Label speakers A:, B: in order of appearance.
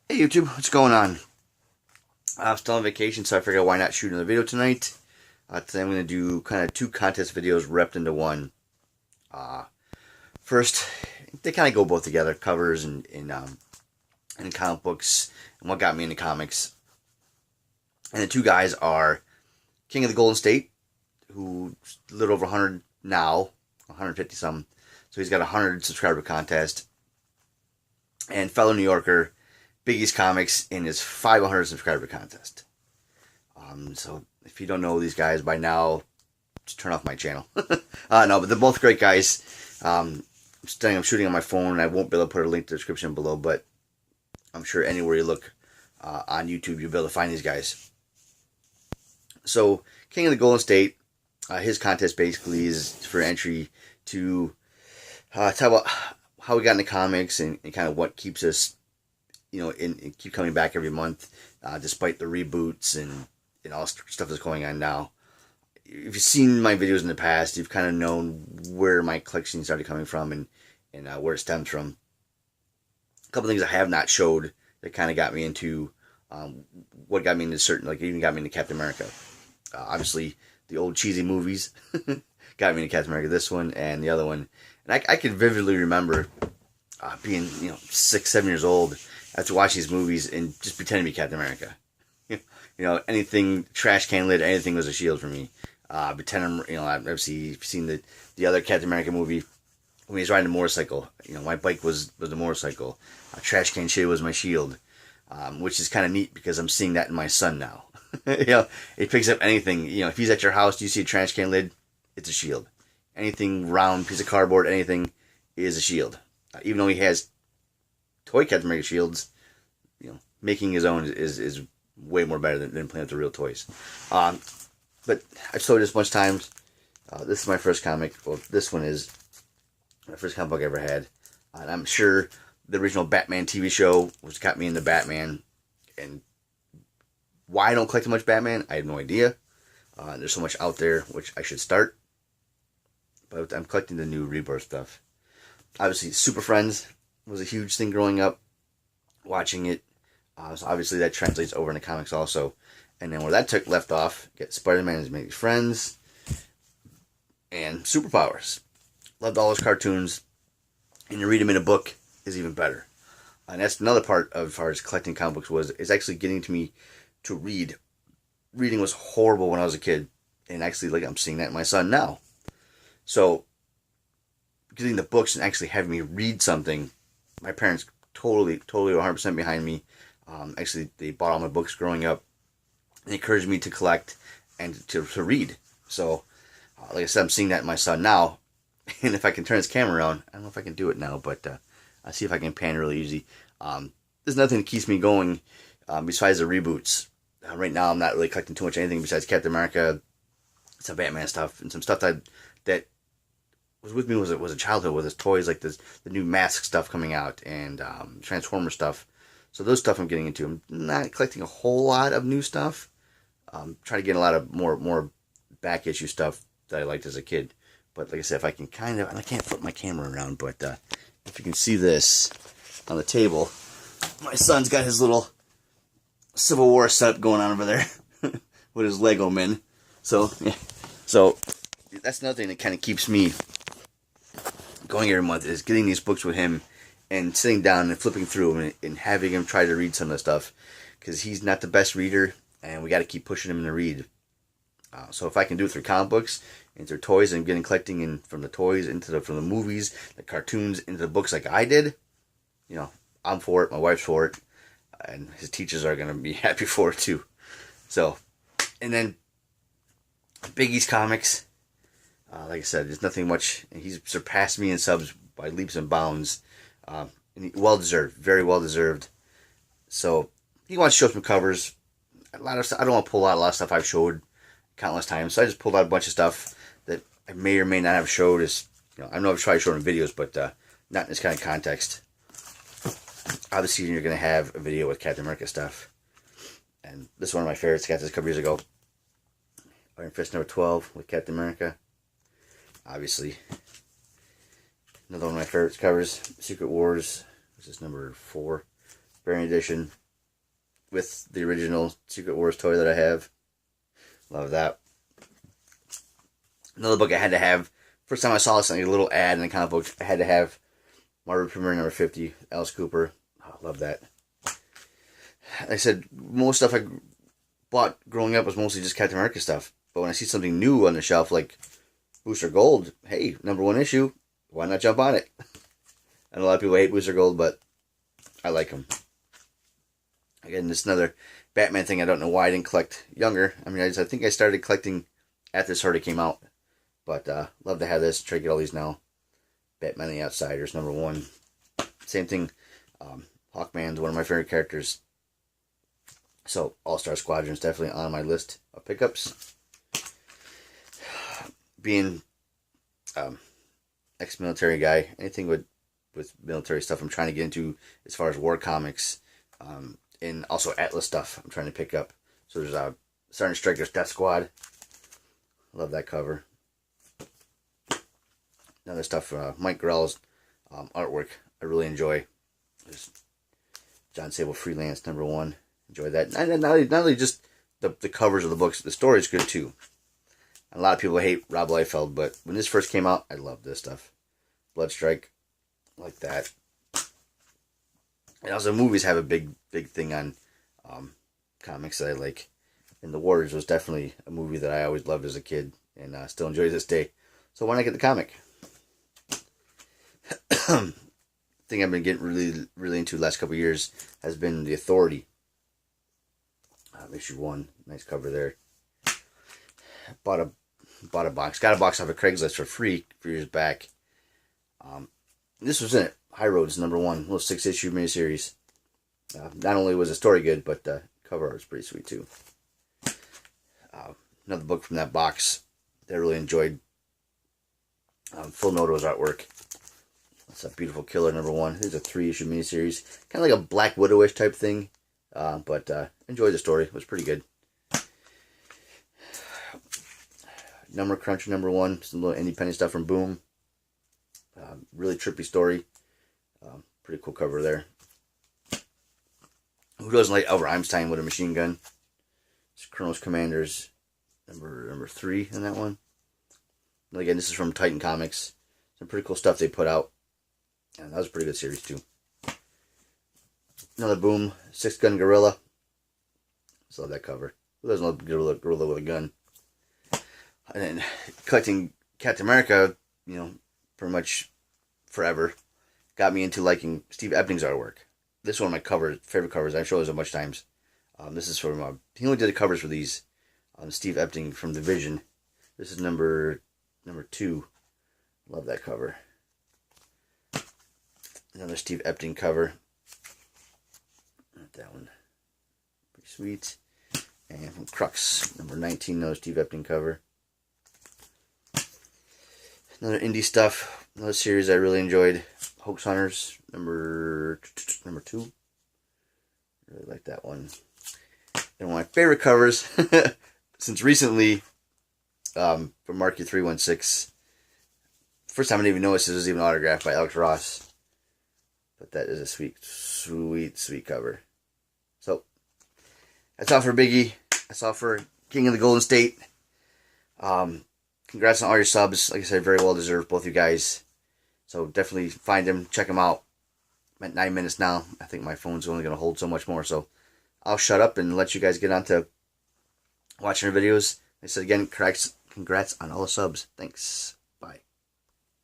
A: Hey YouTube, what's going on? I'm still on vacation, so I figured why not shoot another video tonight. Today I'm going to do kind of two contest videos wrapped into one. Uh, First, they kind of go both together, covers and comic books, and what got me into comics. And the two guys are King of the Golden State, who's a little over 100 now, 150 something. So he's got a 100 subscriber contest. And fellow New Yorker, Bigeez Comics in his 500 subscriber contest. So if you don't know these guys by now, just turn off my channel. No, but they're both great guys. I'm shooting on my phone. I won't be able to put a link to the description below, but I'm sure anywhere you look on YouTube, you'll be able to find these guys. So King of the Golden State, his contest basically is for entry to talk about how we got into comics and kind of what keeps us, and keep coming back every month, despite the reboots and all stuff that's going on now. If you've seen my videos in the past, you've kind of known where my collection started coming from and where it stems from. A couple things I have not showed that kind of got me into what got me into certain, like even got me into Captain America. Obviously, the old cheesy movies got me into Captain America. This one and the other one, and I can vividly remember being 6, 7 years old after watching these movies and just pretending to be Captain America. Anything trash can lid, anything was a shield for me. Pretend I've seen the other Captain America movie when he's riding a motorcycle. My bike was the motorcycle. A trash can shit was my shield, which is kind of neat because I'm seeing that in my son now. It picks up anything. If he's at your house, you see a trash can lid, it's a shield. Anything round, piece of cardboard, anything is a shield. Even though he has toy Captain America shields, making his own is way more better than playing with the real toys. But I've showed this much times. This is my first comic. Well, this one is my first comic book I ever had. And I'm sure the original Batman TV show was got me into Batman. And why I don't collect too much Batman, I have no idea. There's so much out there, which I should start. But I'm collecting the new Rebirth stuff. Obviously, Super Friends was a huge thing growing up. Watching it. So obviously that translates over into comics also. And then where that left off, get Spider-Man as many friends. And superpowers. Loved all those cartoons. And to read them in a book is even better. And that's another part of as far as collecting comic books is actually getting to me to read. Reading was horrible when I was a kid. And actually, I'm seeing that in my son now. So, getting the books and actually having me read something, my parents totally 100% behind me. Actually, they bought all my books growing up. They encouraged me to collect and to read. So, like I said, I'm seeing that in my son now. And if I can turn his camera around, I don't know if I can do it now, but I'll see if I can pan really easy. There's nothing that keeps me going besides the reboots. Right now, I'm not really collecting too much anything besides Captain America, some Batman stuff, and some stuff that was with me was a childhood with his toys, like the new Mask stuff coming out and Transformer stuff. So those stuff I'm getting into. I'm not collecting a whole lot of new stuff. Trying to get a lot of more back issue stuff that I liked as a kid. But like I said, if I can and I can't flip my camera around, but if you can see this on the table, my son's got his little Civil War setup going on over there with his Lego men. So yeah, so that's another thing that kind of keeps me going every month is getting these books with him and sitting down and flipping through them and having him try to read some of the stuff because he's not the best reader and we got to keep pushing him to read. So if I can do it through comic books and through toys and getting collecting and from the toys from the movies, the cartoons into the books like I did, I'm for it. My wife's for it, and his teachers are gonna be happy for it too. So, and then Bigeez Comics. Like I said, there's nothing much. He's surpassed me in subs by leaps and bounds. And well deserved, very well deserved. So he wants to show some covers. A lot of stuff. I don't want to pull out a lot of stuff I've showed countless times. So I just pulled out a bunch of stuff that I may or may not have showed. I know I've tried showing in videos, but not in this kind of context. Obviously, you're going to have a video with Captain America stuff. And this is one of my favorites. Got this a couple years ago. Iron Fist number 12 with Captain America. Obviously, another one of my favorites covers, Secret Wars. This is number 4. variant edition with the original Secret Wars toy that I have. Love that. Another book I had to have. First time I saw this, like a little ad in the comic book, I had to have Marvel Premiere number 50, Alice Cooper. Oh, love that. Like I said, most stuff I bought growing up was mostly just Captain America stuff. But when I see something new on the shelf, like Booster Gold, hey, #1 issue, why not jump on it? And a lot of people hate Booster Gold, but I like them. Again, this is another Batman thing. I don't know why I didn't collect younger. I mean, I think I started collecting after this already came out. But love to have this. Try to get all these now. Batman the Outsiders, #1. Same thing. Hawkman's one of my favorite characters. So, All-Star Squadron is definitely on my list of pickups. Being ex-military guy, anything with military stuff I'm trying to get into as far as war comics, and also Atlas stuff I'm trying to pick up. So there's Sergeant Stryker's Death Squad. Love that cover. Another stuff, Mike Grell's artwork I really enjoy. There's John Sable Freelance #1. Enjoy that. And not only just the covers of the books, the story's good too. A lot of people hate Rob Liefeld, but when this first came out, I loved this stuff. Bloodstrike, like that. And also movies have a big thing on comics that I like. And The Warriors was definitely a movie that I always loved as a kid and still enjoy to this day. So why not get the comic? Thing I've been getting really into the last couple of years has been The Authority. Issue 1, nice cover there. Bought a box. Got a box off of Craigslist for free a few years back. This was in it. High Roads #1, little 6-issue miniseries. Not only was the story good, but the cover art was pretty sweet too. Another book from that box that I really enjoyed. Phil Noto's artwork. That's a Beautiful Killer #1. This is a 3-issue miniseries, kind of like a Black Widowish type thing. But enjoyed the story. It was pretty good. Number Cruncher #1. Some little independent stuff from Boom. Really trippy story. Pretty cool cover there. Who doesn't like Albert Einstein with a machine gun? It's Colonel's Commanders number 3 in that one. And again, this is from Titan Comics. Some pretty cool stuff they put out. And that was a pretty good series too. Another Boom, 6-gun gorilla. Just love that cover. Who doesn't love gorilla with a gun? And then collecting Captain America, pretty much forever, got me into liking Steve Epting's artwork. This is one of my favorite covers. I've shown this a bunch of times. This is from, he only did the covers for these. Steve Epting from Division. This is number 2. Love that cover. Another Steve Epting cover. Not that one. Pretty sweet. And from Crux, number 19, another Steve Epting cover. Another indie stuff. Another series I really enjoyed. Hoax Hunters, number 2. Really like that one. And one of my favorite covers, since recently, from Mark U316. First time I didn't even notice this was even autographed by Alex Ross. But that is a sweet cover. So, that's all for Biggie. That's all for King of the Golden State. Congrats on all your subs. Like I said, very well deserved, both you guys. So definitely find them, check them out. I'm at 9 minutes now. I think my phone's only going to hold so much more. So I'll shut up and let you guys get on to watching our videos. Like I said again, congrats on all the subs. Thanks.